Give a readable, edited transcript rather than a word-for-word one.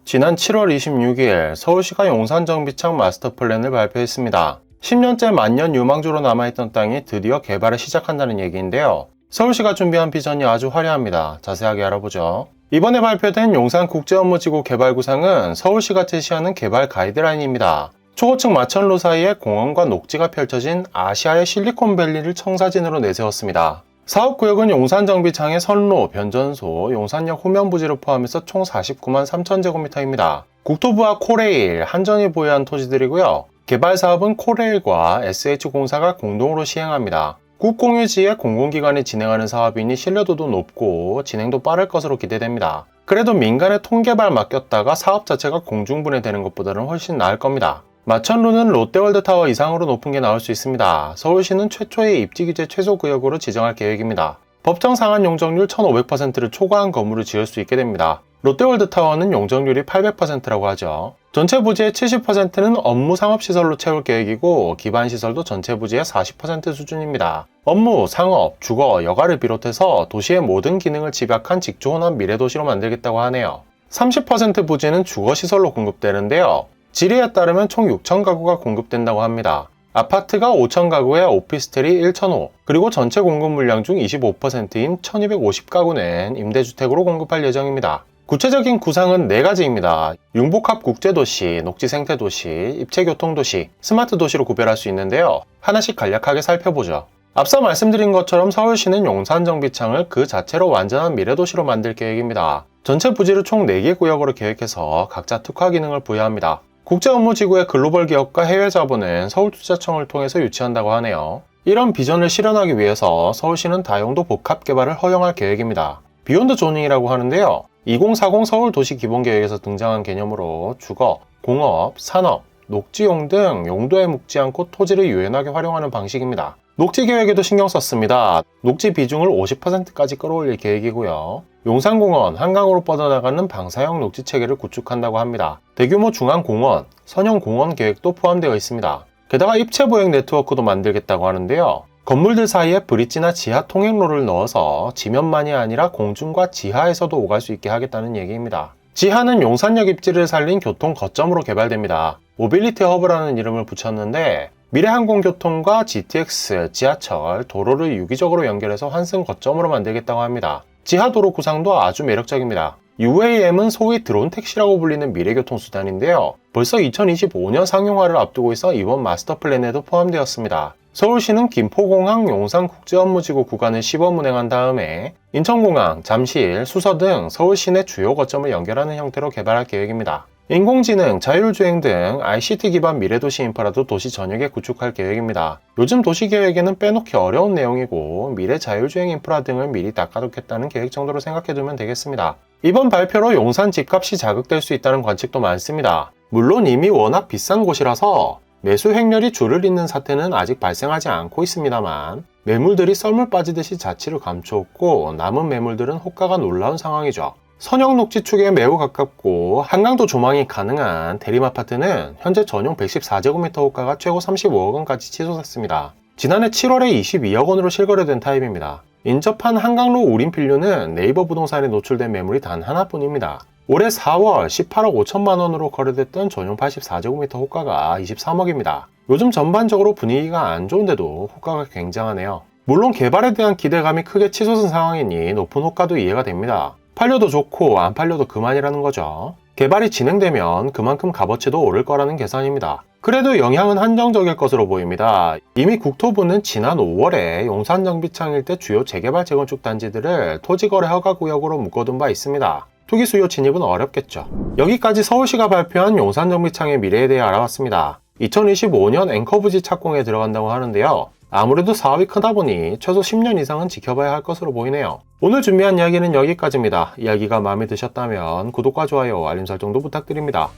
지난 7월 26일 서울시가 용산정비창 마스터플랜을 발표했습니다. 10년째 만년 유망주로 남아있던 땅이 드디어 개발을 시작한다는 얘기인데요. 서울시가 준비한 비전이 아주 화려합니다. 자세하게 알아보죠. 이번에 발표된 용산국제업무지구 개발 구상은 서울시가 제시하는 개발 가이드라인입니다. 초고층 마천루 사이에 공원과 녹지가 펼쳐진 아시아의 실리콘밸리를 청사진으로 내세웠습니다. 사업구역은 용산정비창의 선로, 변전소, 용산역 후면부지를 포함해서 총 49만 3천 제곱미터입니다. 국토부와 코레일, 한전이 보유한 토지들이고요. 개발 사업은 코레일과 SH공사가 공동으로 시행합니다. 국공유지에 공공기관이 진행하는 사업이니 신뢰도도 높고 진행도 빠를 것으로 기대됩니다. 그래도 민간에 통개발 맡겼다가 사업 자체가 공중분해되는 것보다는 훨씬 나을 겁니다. 마천루는 롯데월드타워 이상으로 높은 게 나올 수 있습니다. 서울시는 최초의 입지규제 최소구역으로 지정할 계획입니다. 법정 상한 용적률 1500%를 초과한 건물을 지을 수 있게 됩니다. 롯데월드타워는 용적률이 800%라고 하죠. 전체 부지의 70%는 업무 상업시설로 채울 계획이고 기반시설도 전체 부지의 40% 수준입니다. 업무, 상업, 주거, 여가를 비롯해서 도시의 모든 기능을 집약한 직조혼합 미래도시로 만들겠다고 하네요. 30% 부지는 주거시설로 공급되는데요. 질의에 따르면 총 6,000가구가 공급된다고 합니다. 아파트가 5,000가구에 오피스텔이 1,005, 그리고 전체 공급 물량 중 25%인 1,250가구는 임대주택으로 공급할 예정입니다. 구체적인 구상은 4가지입니다. 융복합 국제도시, 녹지생태도시, 입체교통도시, 스마트도시로 구별할 수 있는데요. 하나씩 간략하게 살펴보죠. 앞서 말씀드린 것처럼 서울시는 용산정비창을 그 자체로 완전한 미래도시로 만들 계획입니다. 전체 부지를 총 4개 구역으로 계획해서 각자 특화 기능을 부여합니다. 국제업무지구의 글로벌 기업과 해외 자본은 서울투자청을 통해서 유치한다고 하네요. 이런 비전을 실현하기 위해서 서울시는 다용도 복합 개발을 허용할 계획입니다. 비욘드 조닝이라고 하는데요. 2040 서울도시기본계획에서 등장한 개념으로 주거, 공업, 산업, 녹지용 등 용도에 묵지 않고 토지를 유연하게 활용하는 방식입니다. 녹지 계획에도 신경 썼습니다. 녹지 비중을 50%까지 끌어올릴 계획이고요. 용산공원, 한강으로 뻗어나가는 방사형 녹지 체계를 구축한다고 합니다. 대규모 중앙공원, 선형공원 계획도 포함되어 있습니다. 게다가 입체보행 네트워크도 만들겠다고 하는데요. 건물들 사이에 브릿지나 지하 통행로를 넣어서 지면만이 아니라 공중과 지하에서도 오갈 수 있게 하겠다는 얘기입니다. 지하는 용산역 입지를 살린 교통 거점으로 개발됩니다. 모빌리티 허브라는 이름을 붙였는데 미래항공교통과 GTX, 지하철, 도로를 유기적으로 연결해서 환승 거점으로 만들겠다고 합니다. 지하도로 구상도 아주 매력적입니다. UAM은 소위 드론 택시라고 불리는 미래교통수단인데요. 벌써 2025년 상용화를 앞두고 있어 이번 마스터 플랜에도 포함되었습니다. 서울시는 김포공항 용산국제업무지구 구간을 시범 운행한 다음에 인천공항, 잠실, 수서 등 서울 시내 주요 거점을 연결하는 형태로 개발할 계획입니다. 인공지능, 자율주행 등 ICT 기반 미래도시 인프라도 도시 전역에 구축할 계획입니다. 요즘 도시계획에는 빼놓기 어려운 내용이고 미래 자율주행 인프라 등을 미리 닦아두겠다는 계획 정도로 생각해두면 되겠습니다. 이번 발표로 용산 집값이 자극될 수 있다는 관측도 많습니다. 물론 이미 워낙 비싼 곳이라서 매수 횡렬이 줄을 잇는 사태는 아직 발생하지 않고 있습니다만 매물들이 썰물 빠지듯이 자취를 감추었고 남은 매물들은 호가가 놀라운 상황이죠. 선형 녹지 축에 매우 가깝고 한강도 조망이 가능한 대림아파트는 현재 전용 114제곱미터 호가가 최고 35억 원까지 치솟았습니다. 지난해 7월에 22억 원으로 실거래된 타입입니다. 인접한 한강로 우림필류는 네이버 부동산에 노출된 매물이 단 하나뿐입니다. 올해 4월 18억 5천만 원으로 거래됐던 전용 84제곱미터 호가가 23억입니다. 요즘 전반적으로 분위기가 안 좋은데도 호가가 굉장하네요. 물론 개발에 대한 기대감이 크게 치솟은 상황이니 높은 호가도 이해가 됩니다. 팔려도 좋고 안 팔려도 그만이라는 거죠. 개발이 진행되면 그만큼 값어치도 오를 거라는 계산입니다. 그래도 영향은 한정적일 것으로 보입니다. 이미 국토부는 지난 5월에 용산정비창 일대 주요 재개발 재건축 단지들을 토지거래 허가구역으로 묶어둔 바 있습니다. 투기 수요 진입은 어렵겠죠. 여기까지 서울시가 발표한 용산정비창의 미래에 대해 알아봤습니다. 2025년 앵커부지 착공에 들어간다고 하는데요. 아무래도 사업이 크다 보니 최소 10년 이상은 지켜봐야 할 것으로 보이네요. 오늘 준비한 이야기는 여기까지입니다. 이야기가 마음에 드셨다면 구독과 좋아요, 알림 설정도 부탁드립니다.